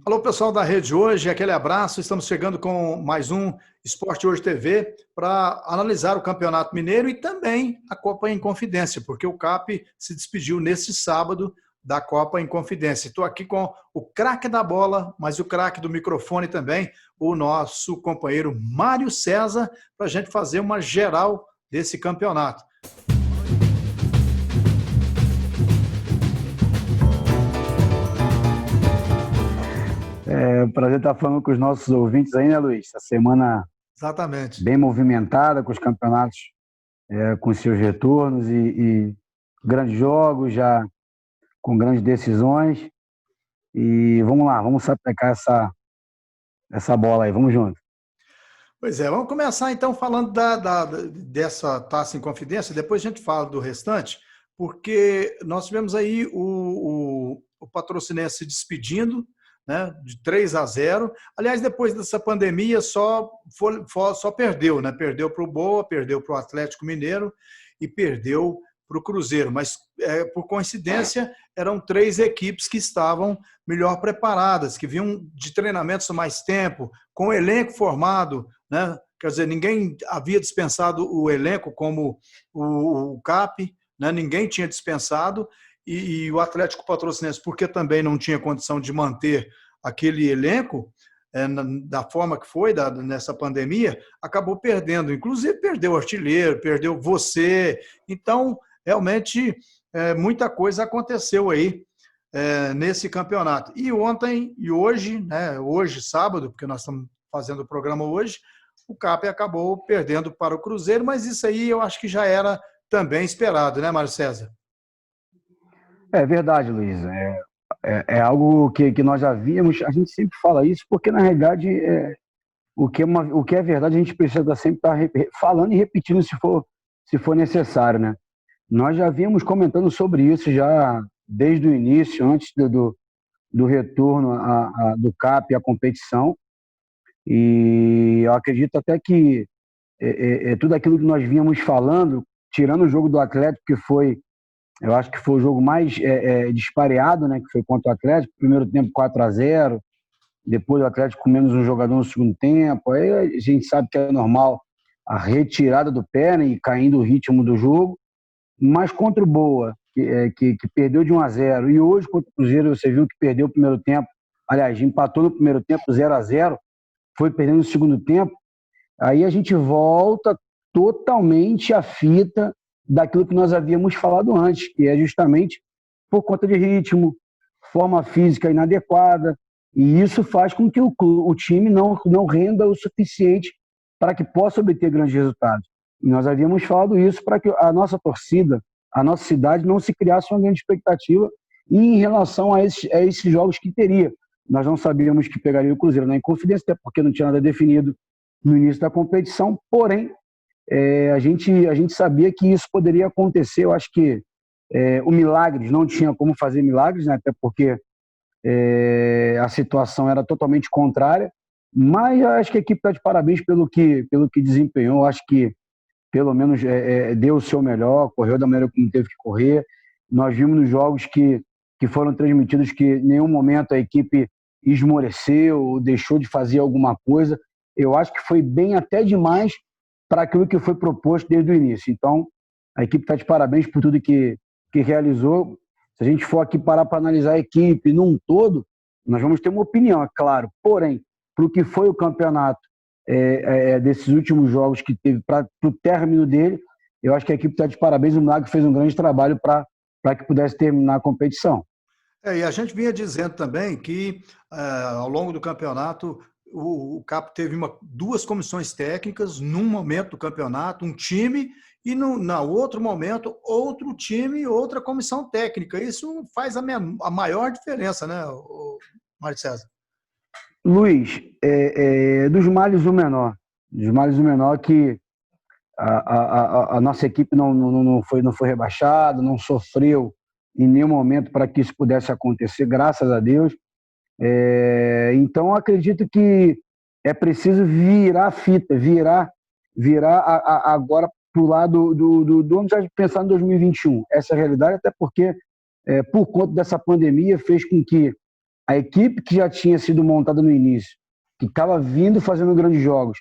Alô, pessoal da Rede Hoje, aquele abraço. Estamos chegando com mais um Esporte Hoje TV para analisar o Campeonato Mineiro e também a Copa em Confidência, porque o CAP se despediu neste sábado da Copa em Confidência. Estou aqui com o craque da bola, mas o craque do microfone também, o nosso companheiro Mário César, para a gente fazer uma geral desse campeonato. É um prazer estar falando com os nossos ouvintes aí, né, Luiz? Essa semana Exatamente. bem movimentada, com os campeonatos com seus retornos e grandes jogos, já com grandes decisões. E vamos lá, vamos sapecar essa bola aí, vamos junto. Pois é, vamos começar então falando dessa Taça em Confidência, depois a gente fala do restante, porque nós tivemos aí o Patrocinense se despedindo, né, de 3-0. Aliás, depois dessa pandemia só perdeu, né? Perdeu para o Boa, perdeu para o Atlético Mineiro e perdeu para o Cruzeiro. Mas, por coincidência, eram 3 equipes que estavam melhor preparadas, que vinham de treinamentos há mais tempo, com o elenco formado, né? Quer dizer, ninguém havia dispensado o elenco como o CAP, né? Ninguém tinha dispensado, e o Atlético Patrocinense, porque também não tinha condição de manter aquele elenco da forma que foi nessa pandemia, acabou perdendo. Inclusive, perdeu o artilheiro, perdeu você. Então, realmente, muita coisa aconteceu aí nesse campeonato. E ontem e hoje, né, hoje, sábado, porque nós estamos fazendo o programa hoje, o CAP acabou perdendo para o Cruzeiro, mas isso aí eu acho que já era também esperado, né, Mário César? É verdade, Luiz. É algo que nós já víamos, a gente sempre fala isso, porque na realidade o que é verdade a gente precisa sempre estar falando e repetindo se for necessário, né? Nós já vínhamos comentando sobre isso já desde o início, antes do retorno do CAP à competição, e eu acredito até que tudo aquilo que nós vínhamos falando, tirando o jogo do Atlético, que foi, eu acho que foi o jogo mais dispareado, né, que foi contra o Atlético, primeiro tempo 4-0, depois o Atlético com menos um jogador no segundo tempo, aí a gente sabe que é normal a retirada do pé, né, e caindo o ritmo do jogo, mas contra o Boa, que perdeu de 1-0, e hoje contra o Cruzeiro você viu que perdeu o primeiro tempo, aliás, empatou no primeiro tempo 0-0, foi perdendo no segundo tempo, aí a gente volta totalmente à fita daquilo que nós havíamos falado antes, que é justamente por conta de ritmo, forma física inadequada, e isso faz com que o time não renda o suficiente para que possa obter grandes resultados. E nós havíamos falado isso para que a nossa torcida, a nossa cidade, não se criasse uma grande expectativa em relação a esses jogos que teria. Nós não sabíamos que pegaria o Cruzeiro na Inconfidência, até porque não tinha nada definido no início da competição, porém, a gente sabia que isso poderia acontecer. Eu acho que o Milagres não tinha como fazer milagres, né? Até porque a situação era totalmente contrária, mas eu acho que a equipe está de parabéns pelo que desempenhou. Eu acho que pelo menos deu o seu melhor, correu da maneira como teve que correr. Nós vimos nos jogos que foram transmitidos que em nenhum momento a equipe esmoreceu, deixou de fazer alguma coisa. Eu acho que foi bem até demais para aquilo que foi proposto desde o início. Então, a equipe está de parabéns por tudo que realizou. Se a gente for aqui parar para analisar a equipe num todo, nós vamos ter uma opinião, é claro. Porém, para o que foi o campeonato desses últimos jogos que teve, para o término dele, eu acho que a equipe está de parabéns. O Milagre fez um grande trabalho para que pudesse terminar a competição. E a gente vinha dizendo também que, ao longo do campeonato, o CAP teve 2 comissões técnicas, num momento do campeonato, um time, e no outro momento, outro time e outra comissão técnica. Isso faz a maior diferença, né, Mário César? Luiz, dos males o menor. Dos males o menor que a nossa equipe não foi rebaixada, não sofreu em nenhum momento para que isso pudesse acontecer, graças a Deus. Então, acredito que é preciso virar a fita, virar agora para o lado do onde já pensar em 2021. Essa é a realidade, até porque, por conta dessa pandemia, fez com que a equipe que já tinha sido montada no início, que estava vindo fazendo grandes jogos,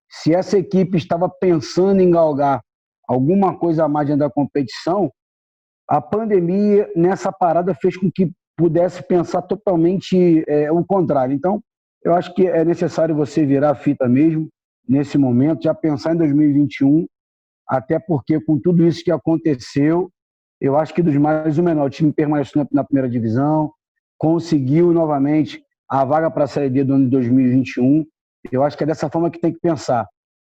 se essa equipe estava pensando em galgar alguma coisa a mais dentro da competição, a pandemia nessa parada fez com que pudesse pensar totalmente o contrário. Então, eu acho que é necessário você virar a fita mesmo, nesse momento, já pensar em 2021, até porque com tudo isso que aconteceu, eu acho que dos males o menor, o time permaneceu na primeira divisão, conseguiu novamente a vaga para a Série D do ano de 2021. Eu acho que é dessa forma que tem que pensar.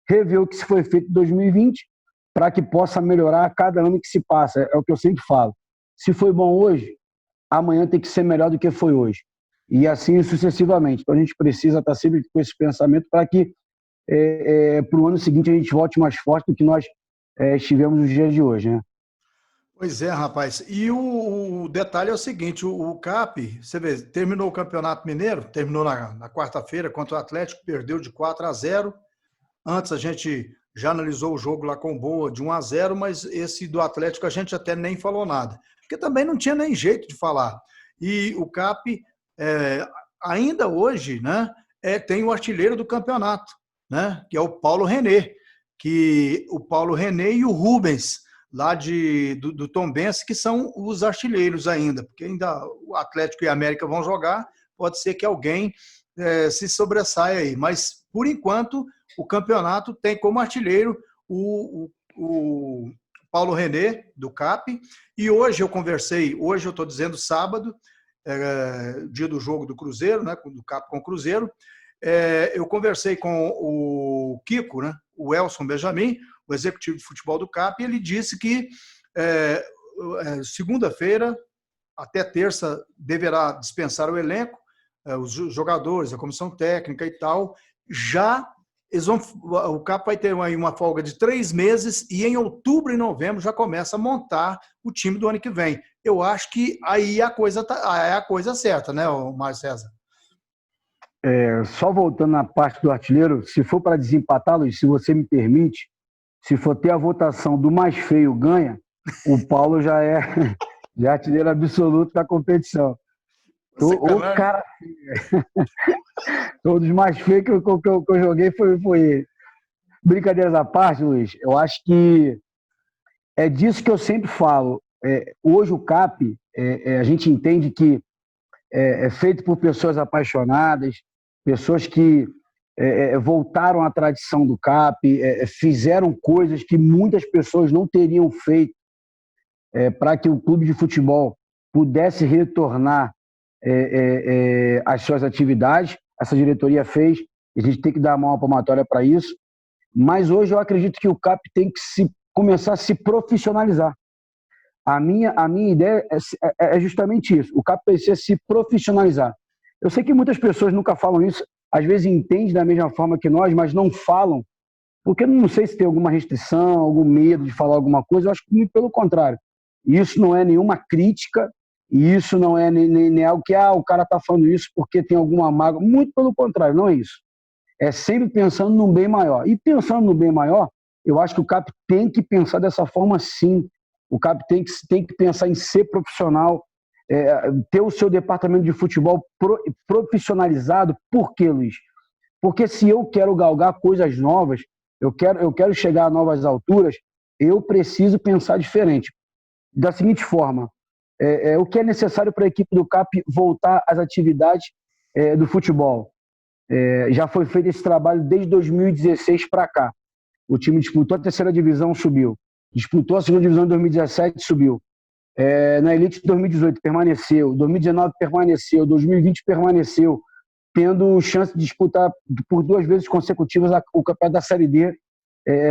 Rever o que se foi feito em 2020 para que possa melhorar a cada ano que se passa. É o que eu sempre falo. Se foi bom hoje, amanhã tem que ser melhor do que foi hoje. E assim sucessivamente. Então a gente precisa estar sempre com esse pensamento para que para o ano seguinte a gente volte mais forte do que nós estivemos nos dias de hoje, né? Pois é, rapaz. E o detalhe é o seguinte, o CAP, você vê, terminou o Campeonato Mineiro, terminou na quarta-feira contra o Atlético, perdeu de 4-0. Antes a gente já analisou o jogo lá com o Boa de 1-0, mas esse do Atlético a gente até nem falou nada, porque também não tinha nem jeito de falar. E o CAP, ainda hoje, né, tem o artilheiro do campeonato, né, que é o Paulo René, o Paulo René e o Rubens, lá do Tombense, que são os artilheiros ainda, porque ainda o Atlético e a América vão jogar, pode ser que alguém se sobressaia aí, mas por enquanto o campeonato tem como artilheiro o Paulo René, do CAP, e hoje eu estou dizendo sábado, dia do jogo do Cruzeiro, né, do CAP com o Cruzeiro, eu conversei com o Kiko, né, o Elson Benjamin, o executivo de futebol do CAP, e ele disse que segunda-feira até terça deverá dispensar o elenco, os jogadores, a comissão técnica e tal. Já o CAP vai ter uma folga de 3 meses e em outubro e novembro já começa a montar o time do ano que vem. Eu acho que aí é a coisa certa, né, Mário César? Só voltando na parte do artilheiro, se for para desempatar, Luiz, se você me permite, se for ter a votação do mais feio ganha, o Paulo já é artilheiro absoluto da competição. O cara, um dos mais feios que eu joguei foi ele. Brincadeiras à parte, Luiz, eu acho que é disso que eu sempre falo. Hoje o CAP, a gente entende que é feito por pessoas apaixonadas, pessoas que voltaram à tradição do CAP, fizeram coisas que muitas pessoas não teriam feito para que o clube de futebol pudesse retornar às suas atividades. Essa diretoria fez, a gente tem que dar uma palmatória para isso, mas hoje eu acredito que o CAP tem que começar a se profissionalizar. A minha ideia é justamente isso, o CAP precisa se profissionalizar. Eu sei que muitas pessoas nunca falam isso, às vezes entendem da mesma forma que nós, mas não falam, porque não sei se tem alguma restrição, algum medo de falar alguma coisa. Eu acho que muito pelo contrário. Isso não é nenhuma crítica, e isso não é nem algo que o cara está falando isso porque tem alguma mágoa. Muito pelo contrário, não é isso. É sempre pensando num bem maior. E pensando no bem maior, eu acho que o CAP tem que pensar dessa forma sim. O CAP tem que pensar em ser profissional, ter o seu departamento de futebol profissionalizado. Por quê, Luiz? Porque se eu quero galgar coisas novas, eu quero chegar a novas alturas, eu preciso pensar diferente. Da seguinte forma, o que é necessário para a equipe do CAP voltar às atividades do futebol? Já foi feito esse trabalho desde 2016 para cá. O time disputou a terceira divisão, subiu. Disputou a segunda divisão em 2017, subiu. Na Elite de 2018 permaneceu, 2019 permaneceu, 2020 permaneceu, tendo chance de disputar por 2 vezes consecutivas o campeonato da Série D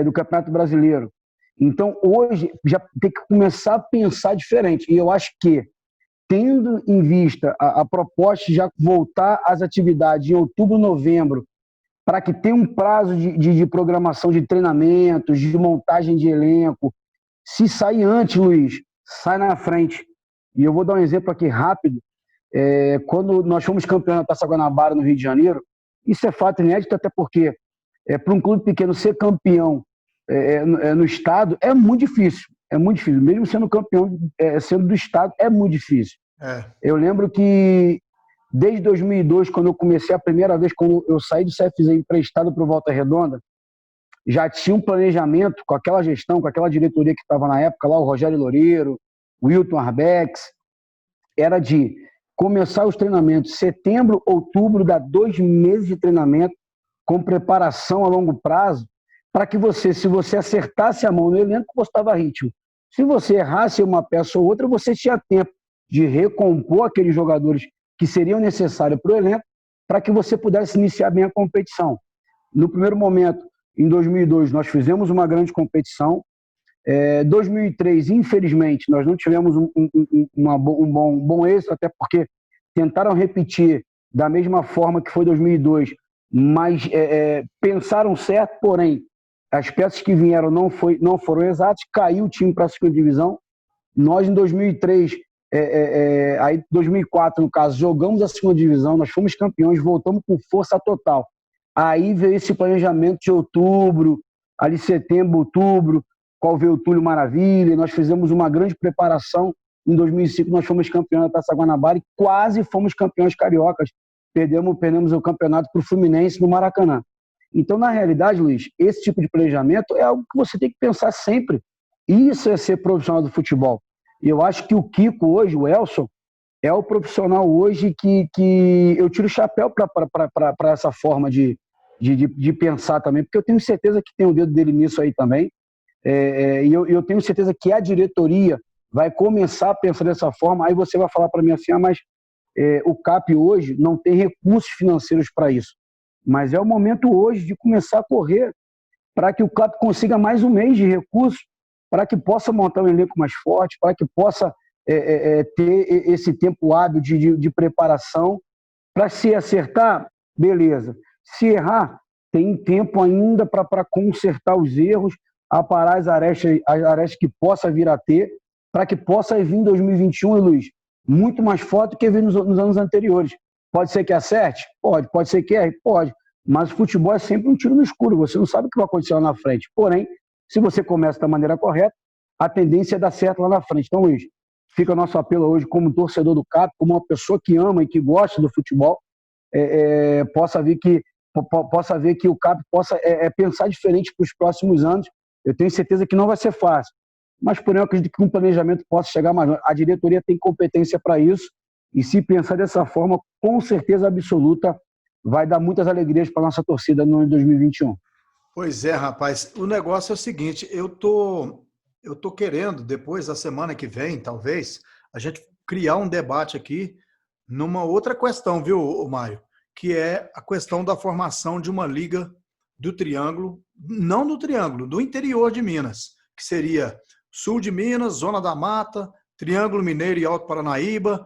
do Campeonato Brasileiro. Então, hoje, já tem que começar a pensar diferente. E eu acho que, tendo em vista a proposta de já voltar às atividades em outubro, novembro, para que tenha um prazo de programação de treinamentos, de montagem de elenco, se sair antes, Luiz, sai na frente. E eu vou dar um exemplo aqui rápido. Quando nós fomos campeões da Taça Guanabara no Rio de Janeiro, isso é fato inédito, até porque para um clube pequeno ser campeão no estado é muito difícil. É muito difícil. Mesmo sendo campeão, sendo do estado, é muito difícil. Eu lembro que Desde 2002, quando eu comecei a primeira vez, quando eu saí do CFZ emprestado para o Volta Redonda, já tinha um planejamento com aquela gestão, com aquela diretoria que estava na época, lá o Rogério Loureiro, o Wilton Arbex, era de começar os treinamentos em setembro, outubro, dar 2 meses de treinamento com preparação a longo prazo, para que você, se você acertasse a mão no elenco, você dava ritmo. Se você errasse uma peça ou outra, você tinha tempo de recompor aqueles jogadores que seriam necessários para o elenco, para que você pudesse iniciar bem a competição. No primeiro momento, em 2002, nós fizemos uma grande competição. 2003, infelizmente, nós não tivemos um bom êxito, até porque tentaram repetir da mesma forma que foi 2002, mas pensaram certo, porém, as peças que vieram não foram exatas, caiu o time para a segunda divisão. Nós, em 2003, aí 2004, no caso, jogamos a segunda divisão, nós fomos campeões, voltamos com força total. Aí veio esse planejamento de outubro, ali setembro, outubro, qual veio o Túlio Maravilha, nós fizemos uma grande preparação. Em 2005 nós fomos campeões da Taça Guanabara e quase fomos campeões cariocas. Perdemos o campeonato para o Fluminense no Maracanã. Então, na realidade, Luiz, esse tipo de planejamento é algo que você tem que pensar sempre. Isso é ser profissional do futebol. E eu acho que o Kiko hoje, o Elson, é o profissional hoje que eu tiro o chapéu para essa forma de pensar também, porque eu tenho certeza que tem o dedo dele nisso aí também. E eu tenho certeza que a diretoria vai começar a pensar dessa forma. Aí você vai falar para mim assim, mas o CAP hoje não tem recursos financeiros para isso. Mas é o momento hoje de começar a correr para que o CAP consiga mais um mês de recursos, para que possa montar um elenco mais forte, para que possa ter esse tempo hábil de preparação. Para se acertar, beleza. Se errar, tem tempo ainda para consertar os erros, aparar as arestas que possa vir a ter, para que possa vir em 2021, Luiz, muito mais forte do que vir nos anos anteriores. Pode ser que acerte? Pode ser que erre? Pode. Mas o futebol é sempre um tiro no escuro, você não sabe o que vai acontecer lá na frente. Porém, se você começa da maneira correta, a tendência é dar certo lá na frente. Então, Luiz, fica o nosso apelo hoje como torcedor do CAP, como uma pessoa que ama e que gosta do futebol, possa ver que o CAP possa pensar diferente para os próximos anos. Eu tenho certeza que não vai ser fácil, mas porém eu acredito que um planejamento possa chegar mais longe. A diretoria tem competência para isso e se pensar dessa forma, com certeza absoluta, vai dar muitas alegrias para a nossa torcida no ano de 2021. Pois é, rapaz. O negócio é o seguinte, eu tô querendo, depois da semana que vem, talvez, a gente criar um debate aqui numa outra questão, viu, Mário? Que é a questão da formação de uma liga do Triângulo, não do Triângulo, do interior de Minas, que seria sul de Minas, Zona da Mata, Triângulo Mineiro e Alto Paranaíba,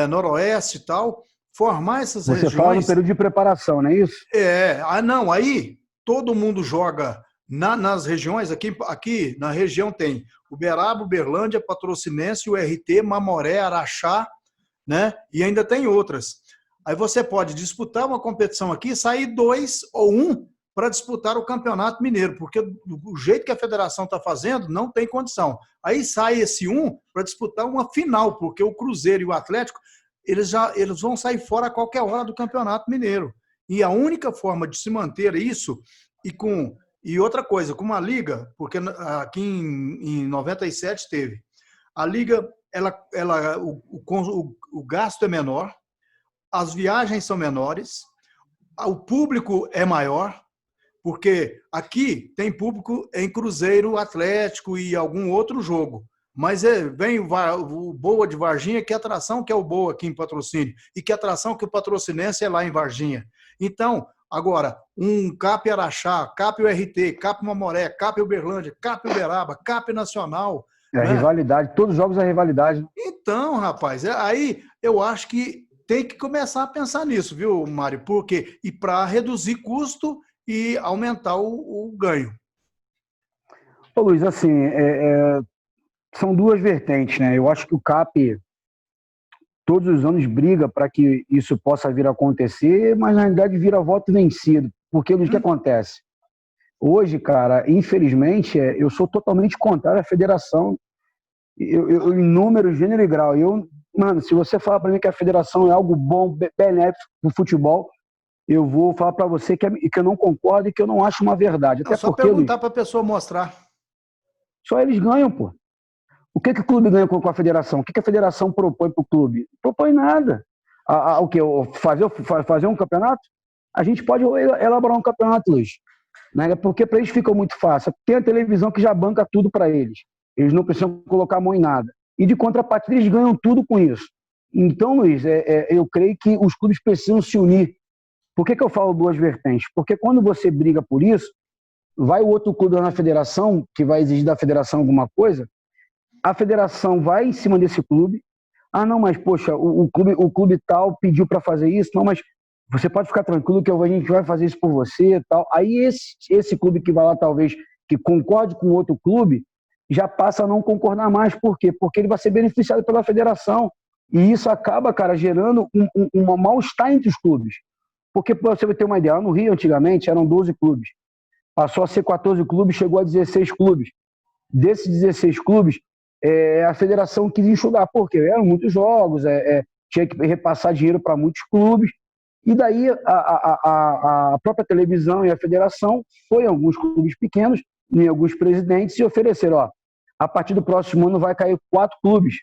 Noroeste e tal, formar essas regiões... Você fala no período de preparação, não é isso? Não, aí todo mundo joga nas regiões, aqui na região tem Uberaba, Uberlândia, Patrocinense, URT, Mamoré, Araxá, né? E ainda tem outras. Aí você pode disputar uma competição aqui, sair 2 ou 1 para disputar o Campeonato Mineiro, porque o jeito que a federação está fazendo não tem condição. Aí sai esse 1 para disputar uma final, porque o Cruzeiro e o Atlético eles vão sair fora a qualquer hora do Campeonato Mineiro. E a única forma de se manter isso, e outra coisa, com uma liga, porque aqui em 97 teve, a liga, o gasto é menor, as viagens são menores, o público é maior, porque aqui tem público em Cruzeiro, Atlético e algum outro jogo. Mas vem o Boa de Varginha, que atração que é o Boa aqui em Patrocínio, e que atração que o Patrocinense é lá em Varginha. Então, agora, um CAP Araxá, CAP URT, CAP Mamoré, CAP Uberlândia, CAP Uberaba, CAP Nacional... A rivalidade, todos os jogos é rivalidade. Então, rapaz, aí eu acho que tem que começar a pensar nisso, viu, Mário? Porque e para reduzir custo e aumentar o ganho. Ô, Luiz, assim, são duas vertentes, né? Eu acho que o CAP todos os anos briga para que isso possa vir a acontecer, mas na realidade vira voto vencido. Porque o que acontece? Hoje, cara, infelizmente, eu sou totalmente contrário à federação, em número, gênero e grau. Eu Mano, se você falar para mim que a federação é algo bom, benéfico pro futebol, eu vou falar para você que eu não concordo e que eu não acho uma verdade. Não, Até só porque, Luiz, perguntar para a pessoa mostrar. só eles ganham, pô. O que o clube ganha com a federação? O que a federação propõe para o clube? Não propõe nada. O quê? Fazer um campeonato? A gente pode elaborar um campeonato, Luiz. Né? Porque para eles fica muito fácil. Tem a televisão que já banca tudo para eles. Eles não precisam colocar a mão em nada. E de contrapartida, eles ganham tudo com isso. Então, Luiz, eu creio que os clubes precisam se unir. Por que eu falo duas vertentes? Porque quando você briga por isso, vai o outro clube lá na federação, que vai exigir da federação alguma coisa, a federação vai em cima desse clube. Ah, não, mas poxa, o clube tal pediu para fazer isso. Não, mas você pode ficar tranquilo que a gente vai fazer isso por você e tal. Aí esse clube que vai lá, talvez, que concorde com outro clube, já passa a não concordar mais. Por quê? Porque ele vai ser beneficiado pela federação. E isso acaba, cara, gerando um mal-estar entre os clubes. Porque, para você ter uma ideia, no Rio, antigamente, eram 12 clubes. Passou a ser 14 clubes, chegou a 16 clubes. Desses 16 clubes, a federação quis enxugar, porque eram muitos jogos, tinha que repassar dinheiro para muitos clubes, e daí a própria televisão e a federação foi em alguns clubes pequenos, em alguns presidentes, e ofereceram, ó, a partir do próximo ano vai cair 4 clubes.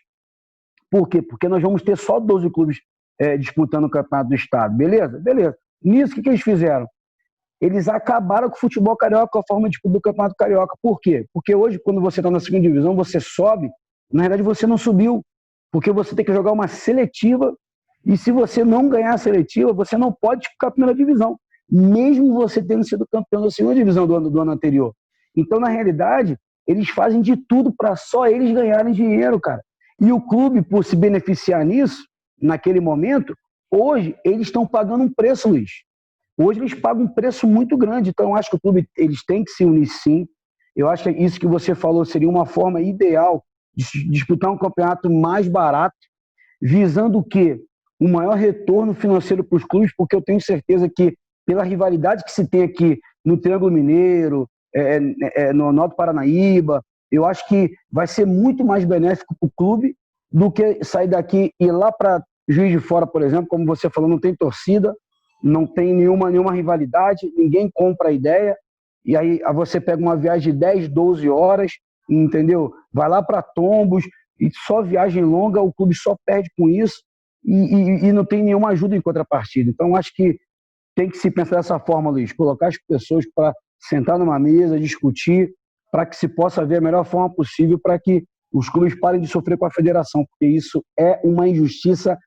Por quê? Porque nós vamos ter só 12 clubes disputando o campeonato do estado. Beleza? Beleza. Nisso, o que eles fizeram? Eles acabaram com o futebol carioca, com a forma de disputa do campeonato carioca. Por quê? Porque hoje, quando você está na segunda divisão, você sobe, na verdade você não subiu, porque você tem que jogar uma seletiva, e se você não ganhar a seletiva, você não pode ficar na primeira divisão, mesmo você tendo sido campeão da segunda divisão do ano anterior. Então, na realidade, eles fazem de tudo para só eles ganharem dinheiro, cara. E o clube, por se beneficiar nisso, naquele momento, hoje, eles estão pagando um preço, Luiz. Hoje eles pagam um preço muito grande, então eu acho que o clube eles têm que se unir sim. Eu acho que isso que você falou seria uma forma ideal de disputar um campeonato mais barato, visando o quê? Um maior retorno financeiro para os clubes, porque eu tenho certeza que pela rivalidade que se tem aqui no Triângulo Mineiro, no Norte Paranaíba, eu acho que vai ser muito mais benéfico para o clube do que sair daqui e ir lá para Juiz de Fora, por exemplo, como você falou, não tem torcida, não tem nenhuma rivalidade, ninguém compra a ideia, e aí você pega uma viagem de 10, 12 horas, entendeu? Vai lá para Tombos, e só viagem longa, o clube só perde com isso, e não tem nenhuma ajuda em contrapartida. Então, acho que tem que se pensar dessa forma, Luiz, colocar as pessoas para sentar numa mesa, discutir, para que se possa ver a melhor forma possível para que os clubes parem de sofrer com a federação, porque isso é uma injustiça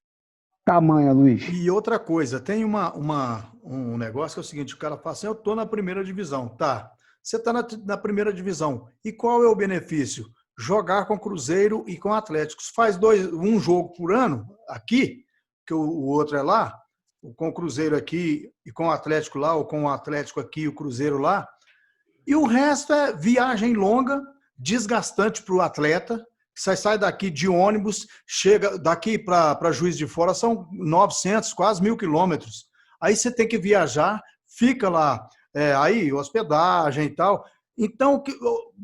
tamanha, Luiz. E outra coisa, tem um negócio que é o seguinte, o cara fala assim, eu estou na primeira divisão, tá, você está na primeira divisão, e qual é o benefício? Jogar com Cruzeiro e com Atlético. Faz um jogo por ano aqui, que o outro é lá, com o Cruzeiro aqui e com o Atlético lá, ou com o Atlético aqui e o Cruzeiro lá, e o resto é viagem longa, desgastante para o atleta. Você sai daqui de ônibus, chega daqui para Juiz de Fora, são 900, quase 1.000 quilômetros. Aí você tem que viajar, fica lá, aí hospedagem e tal. Então,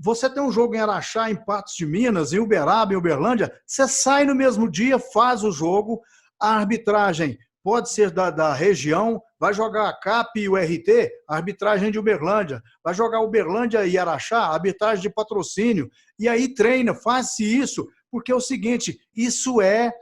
você tem um jogo em Araxá, em Patos de Minas, em Uberaba, em Uberlândia, você sai no mesmo dia, faz o jogo, a arbitragem pode ser da região, vai jogar a CAP e o RT, a arbitragem de Uberlândia, vai jogar Uberlândia e Araxá, a arbitragem de patrocínio, e aí treina, faz-se isso, porque é o seguinte, isso é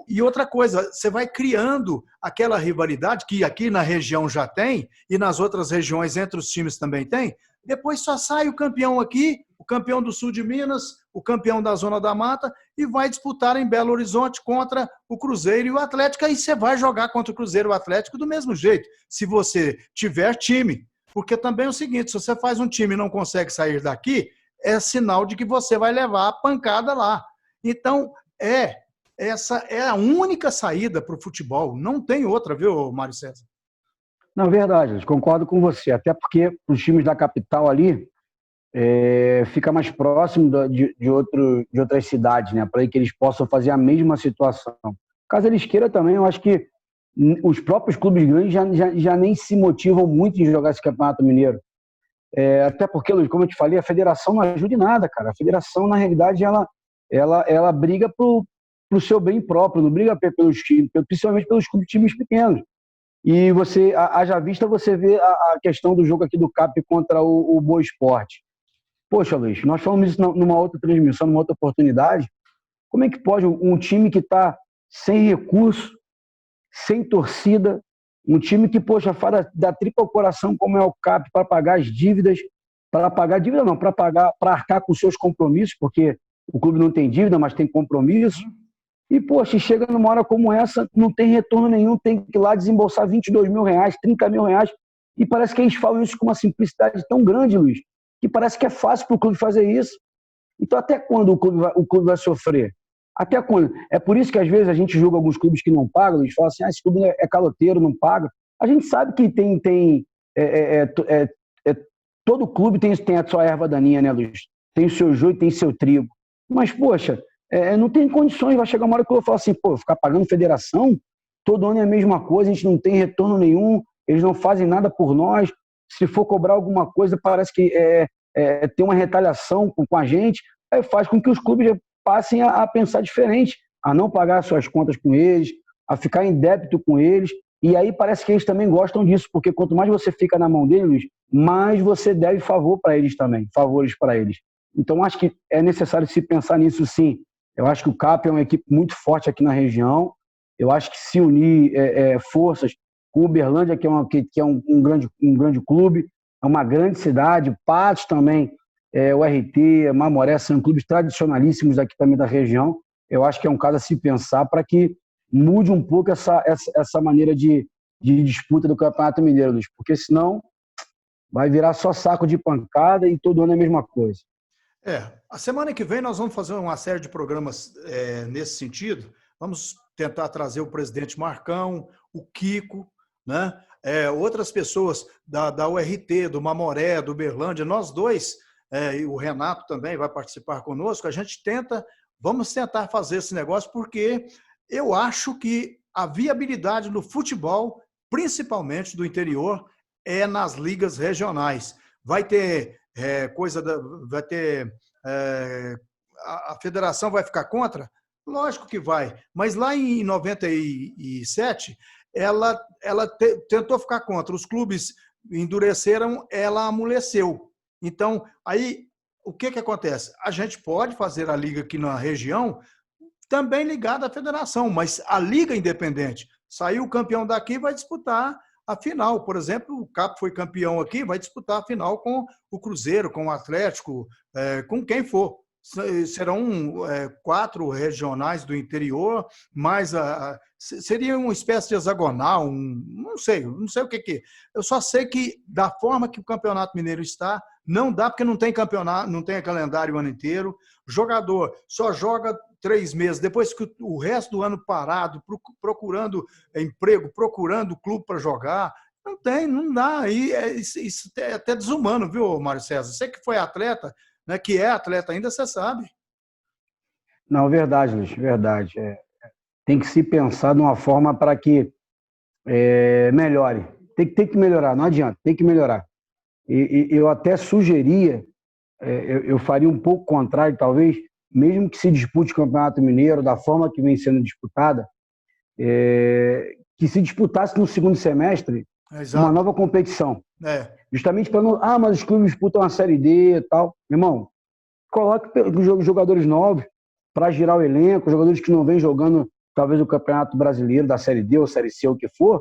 E outra coisa, você vai criando aquela rivalidade que aqui na região já tem, e nas outras regiões entre os times também tem, depois só sai o campeão aqui, o campeão do sul de Minas, o campeão da Zona da Mata, e vai disputar em Belo Horizonte contra o Cruzeiro e o Atlético, aí você vai jogar contra o Cruzeiro e o Atlético do mesmo jeito, se você tiver time. Porque também é o seguinte, se você faz um time e não consegue sair daqui, é sinal de que você vai levar a pancada lá. Então, essa é a única saída para o futebol, não tem outra, viu, Mário César? Não, verdade, eu concordo com você, até porque os times da capital ali fica mais próximo de outras cidades, né, para que eles possam fazer a mesma situação. Caso eles queiram também, eu acho que os próprios clubes grandes já nem se motivam muito em jogar esse Campeonato Mineiro. Até porque, Luiz, como eu te falei, a federação não ajuda em nada, cara. A federação, na realidade, ela briga para o seu bem próprio, não briga pelos times, principalmente pelos times pequenos. E você, haja vista, você vê a questão do jogo aqui do CAP contra o Boa Esporte. Poxa, Luiz, nós falamos isso numa outra transmissão, numa outra oportunidade. Como é que pode um time que está sem recurso, sem torcida, um time que, poxa, faz da tripa ao coração, como é o CAP, para pagar as dívidas, para arcar com seus compromissos, porque o clube não tem dívida, mas tem compromisso. E, poxa, chega numa hora como essa, não tem retorno nenhum, tem que ir lá desembolsar 22 mil reais, 30 mil reais, e parece que eles falam isso com uma simplicidade tão grande, Luiz, que parece que é fácil para o clube fazer isso. Então, até quando o clube vai sofrer? Até quando? É por isso que, às vezes, a gente julga alguns clubes que não pagam, Luiz, fala assim, esse clube é caloteiro, não paga. A gente sabe que todo clube tem a sua erva daninha, né, Luiz? Tem o seu joio, tem o seu trigo. Mas, poxa, não tem condições, vai chegar uma hora que eu vou falar assim, pô, ficar pagando federação, todo ano é a mesma coisa, a gente não tem retorno nenhum, eles não fazem nada por nós, se for cobrar alguma coisa, parece que tem uma retaliação com a gente, aí faz com que os clubes passem a pensar diferente, a não pagar suas contas com eles, a ficar em débito com eles, e aí parece que eles também gostam disso, porque quanto mais você fica na mão deles, mais você deve favores para eles. Então, acho que é necessário se pensar nisso, sim. Eu acho que o CAP é uma equipe muito forte aqui na região. Eu acho que se unir forças com o Uberlândia, que é um grande clube, é uma grande cidade, Patos também, o RT, Mamoré, são clubes tradicionalíssimos aqui também da região. Eu acho que é um caso a se pensar para que mude um pouco essa maneira de disputa do Campeonato Mineiro, Luiz, porque senão vai virar só saco de pancada e todo ano é a mesma coisa. A semana que vem nós vamos fazer uma série de programas nesse sentido. Vamos tentar trazer o presidente Marcão, o Kiko, né? Outras pessoas da URT, do Mamoré, do Uberlândia, nós dois, e o Renato também vai participar conosco. Vamos tentar fazer esse negócio, porque eu acho que a viabilidade do futebol, principalmente do interior, é nas ligas regionais. Vai ter a federação vai ficar contra? Lógico que vai, mas lá em 97 ela tentou ficar contra, os clubes endureceram, ela amoleceu. Então, aí, o que acontece? A gente pode fazer a liga aqui na região, também ligada à federação, mas a liga independente, saiu o campeão daqui, vai disputar a final. Por exemplo, o CAP foi campeão aqui, vai disputar a final com o Cruzeiro, com o Atlético, com quem for. Serão 4 regionais do interior, mais seria uma espécie de hexagonal, não sei o que. Eu só sei que da forma que o Campeonato Mineiro está, não dá, porque não tem campeonato, não tem calendário o ano inteiro. O jogador só joga 3 meses, depois que o resto do ano parado, procurando emprego, procurando clube para jogar. Não dá. Isso é até desumano, viu, Mário César? Você que foi atleta, né, que é atleta ainda, você sabe. Não, verdade, Luiz, verdade. Tem que se pensar de uma forma para que melhore. Tem que melhorar, não adianta, tem que melhorar. E eu até sugeria, eu faria um pouco contrário, talvez, mesmo que se dispute o Campeonato Mineiro da forma que vem sendo disputada, que se disputasse no segundo semestre uma nova competição. Justamente para não... mas os clubes disputam a Série D e tal. Meu irmão, coloque jogadores novos para girar o elenco, jogadores que não vêm jogando, talvez, o Campeonato Brasileiro da Série D ou Série C, ou o que for,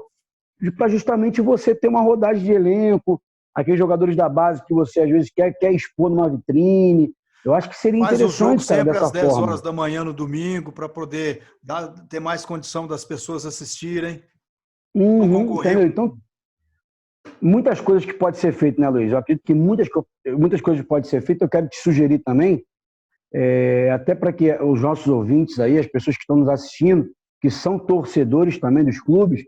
para justamente você ter uma rodagem de elenco, aqueles jogadores da base que você, às vezes, quer expor numa vitrine. Eu acho que seria interessante. Faz o jogo sempre dessa às 10 forma. horas da manhã no domingo, para poder ter mais condição das pessoas assistirem. Então, muitas coisas que podem ser feitas, né, Luiz? Eu acredito que muitas coisas podem ser feitas. Eu quero te sugerir também, até para que os nossos ouvintes aí, as pessoas que estão nos assistindo, que são torcedores também dos clubes,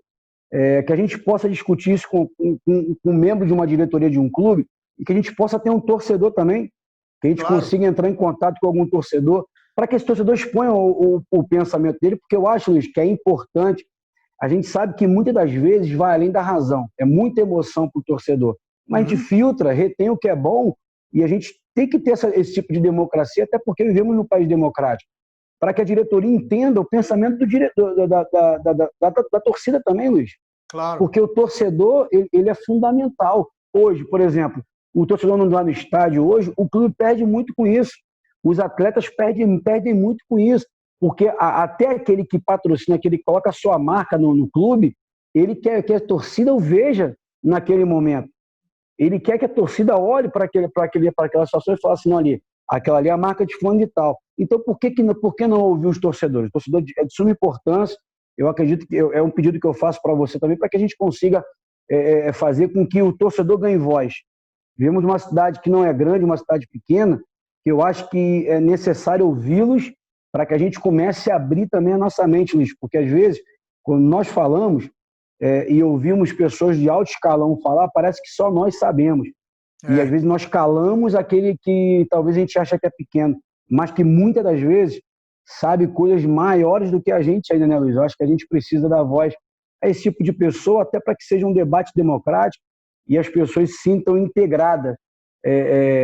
que a gente possa discutir isso com um membro de uma diretoria de um clube, e que a gente possa ter um torcedor também, que a gente consiga entrar em contato com algum torcedor, para que esse torcedor exponha o pensamento dele, porque eu acho, Luiz, que é importante. A gente sabe que muitas das vezes vai além da razão, é muita emoção para o torcedor, mas a gente filtra, retém o que é bom, e a gente tem que ter esse tipo de democracia, até porque vivemos num país democrático. para que a diretoria entenda o pensamento do diretor, da torcida também, Luiz. Claro. Porque o torcedor, ele é fundamental. Hoje, por exemplo, o torcedor não vai no estádio hoje, o clube perde muito com isso. Os atletas perdem muito com isso. Porque até aquele que patrocina, que ele coloca a sua marca no clube, ele quer que a torcida o veja naquele momento. Ele quer que a torcida olhe para aquela situação e fale assim, não, aquela ali é a marca de fulano e tal. Então, por que não ouvir os torcedores? O torcedor é de suma importância. Eu acredito que é um pedido que eu faço para você também, para que a gente consiga fazer com que o torcedor ganhe voz. Vivemos uma cidade que não é grande, uma cidade pequena, que eu acho que é necessário ouvi-los para que a gente comece a abrir também a nossa mente, Luiz, porque às vezes, quando nós falamos e ouvimos pessoas de alto escalão falar, parece que só nós sabemos. E às vezes nós calamos aquele que talvez a gente acha que é pequeno, mas que muitas das vezes sabe coisas maiores do que a gente ainda, né, Luiz? Eu acho que a gente precisa dar voz a esse tipo de pessoa, até para que seja um debate democrático e as pessoas se sintam integradas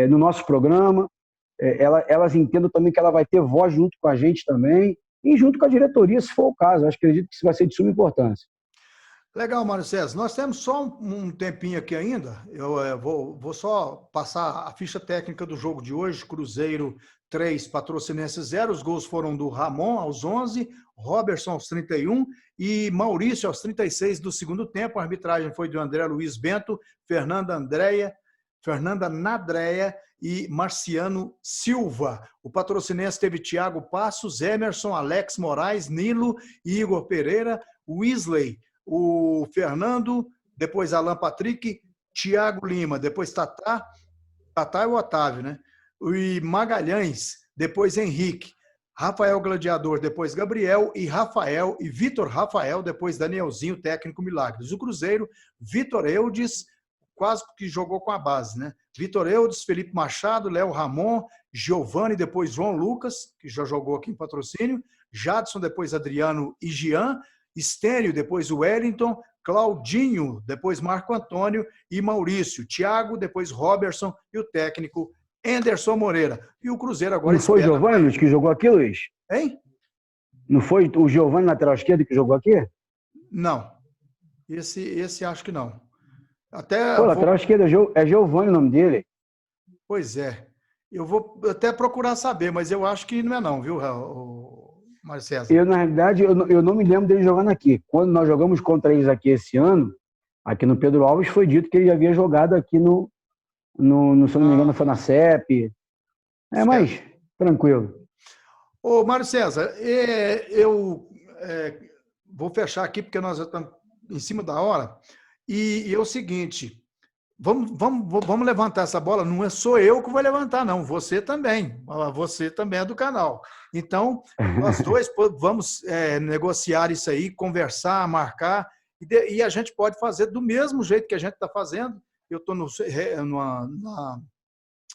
no nosso programa. Elas entendam também que ela vai ter voz junto com a gente também e junto com a diretoria, se for o caso. Eu acredito que isso vai ser de suma importância. Legal, Mário César. Nós temos só um tempinho aqui ainda. Eu vou só passar a ficha técnica do jogo de hoje. Cruzeiro 3, Patrocinense 0. Os gols foram do Ramon aos 11, Robertson aos 31 e Maurício aos 36 do segundo tempo. A arbitragem foi do André Luiz Bento, Fernanda Nadréia e Marciano Silva. O Patrocinense teve Thiago Passos, Emerson, Alex Moraes, Nilo, Igor Pereira, Wesley, o Fernando, depois Alan Patrick, Thiago Lima, depois Tatá é o Otávio, né? E Magalhães, depois Henrique, Rafael Gladiador, depois Gabriel e Rafael e Vitor Rafael, depois Danielzinho, técnico Milagres. O Cruzeiro, Vitor Eudes, quase que jogou com a base, né? Vitor Eudes, Felipe Machado, Léo Ramon, Giovani, depois João Lucas, que já jogou aqui em Patrocínio, Jadson, depois Adriano e Jean, Estênio, depois Wellington, Claudinho, depois Marco Antônio e Maurício, Thiago, depois Robertson e o técnico Anderson Moreira. E o Cruzeiro agora... Não foi o Giovani, Luiz, que jogou aqui, Luiz? Hein? Não foi o Giovani, lateral esquerdo, que jogou aqui? Não. Esse acho que não. Até lateral esquerdo é Giovani o nome dele. Pois é. Eu vou até procurar saber, mas eu acho que não é não, viu, Mário César? Na realidade, eu não me lembro dele jogando aqui. Quando nós jogamos contra eles aqui esse ano, aqui no Pedro Alves, foi dito que ele já havia jogado aqui se eu não me engano, foi na CEP. Mas tranquilo. Ô, Mário César, eu vou fechar aqui porque nós já estamos em cima da hora. E é o seguinte, vamos levantar essa bola. Não sou eu que vou levantar, não. Você também. Você também é do canal. Então, nós dois vamos negociar isso aí, conversar, marcar. E a gente pode fazer do mesmo jeito que a gente está fazendo. Eu estou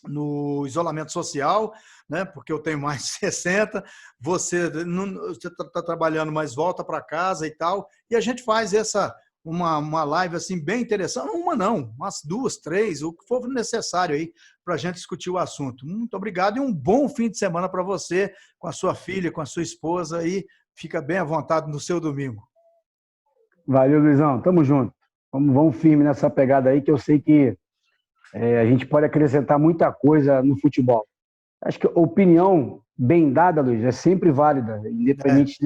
no isolamento social, né? Porque eu tenho mais de 60. Você está trabalhando, mas volta para casa e tal. E a gente faz uma live assim bem interessante, umas 2, 3, o que for necessário aí para a gente discutir o assunto. Muito obrigado e um bom fim de semana para você, com a sua filha, com a sua esposa aí. Fica bem à vontade no seu domingo. Valeu, Luizão. Tamo junto. Vamos firme nessa pegada aí, que eu sei que a gente pode acrescentar muita coisa no futebol. Acho que a opinião bem dada, Luiz, é sempre válida, independente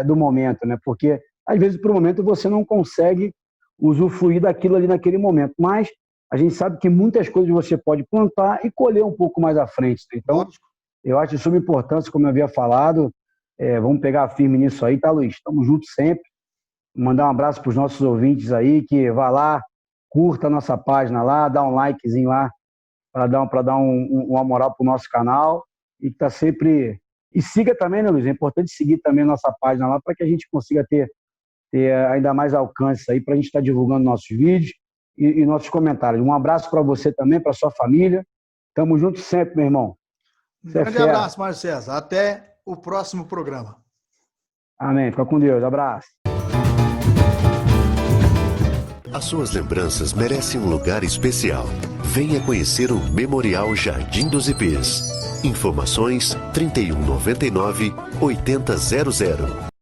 do momento, né? Porque às vezes, por um momento, você não consegue usufruir daquilo ali naquele momento. Mas a gente sabe que muitas coisas você pode plantar e colher um pouco mais à frente. Então, eu acho de suma importância, como eu havia falado. Vamos pegar firme nisso aí, tá, Luiz? Estamos juntos sempre. Mandar um abraço para os nossos ouvintes aí, que vá lá, curta a nossa página lá, dá um likezinho lá, para dar uma moral para o nosso canal. E que tá sempre... E siga também, né, Luiz? É importante seguir também a nossa página lá, para que a gente consiga ter ainda mais alcance aí para a gente estar divulgando nossos vídeos e nossos comentários. Um abraço para você também, para sua família. Tamo junto sempre, meu irmão. Um grande abraço, Mário César. Até o próximo programa. Amém. Fica com Deus. Abraço. As suas lembranças merecem um lugar especial. Venha conhecer o Memorial Jardim dos Ipês. Informações 3199 8000.